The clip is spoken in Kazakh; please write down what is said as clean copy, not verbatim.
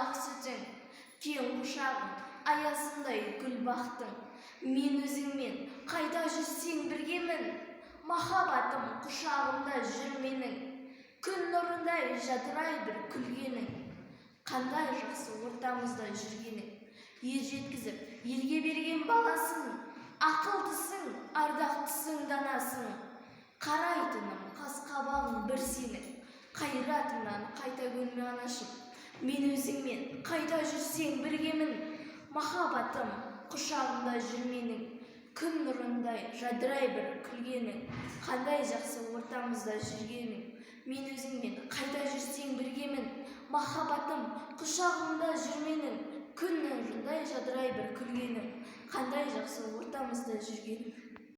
ақ сүтің, кең құшағың, аясындай гүл бақтың. Мен өзіңмен қайда жүрсең біргемін, махаббатым құшағымда жүр менің. Күн нұрындай жадырай бір күлгенің, қандай жақсы ортамызда жүргенің. Ер жеткізіп елге берген баласын, ақылдысың, ардақтысың, данасың. Қарайтыным қас-қабағың бір сенің, қайратыңнан қайта көнме анашым. Мен өзіңмен қайда жүрсең біргемін, махаббатым құшағымда жүр менің. Күн нұрындай жадырай бір күлгенің, қандай жақсы ортамызда жүргенің. Мен өзіңмен қайда жүрсең біргемін, махаббатым құшағымда жүр менің. Күн нұрындай жадырай бір күлгенің, қандай жақсы ортамызда жүргенің.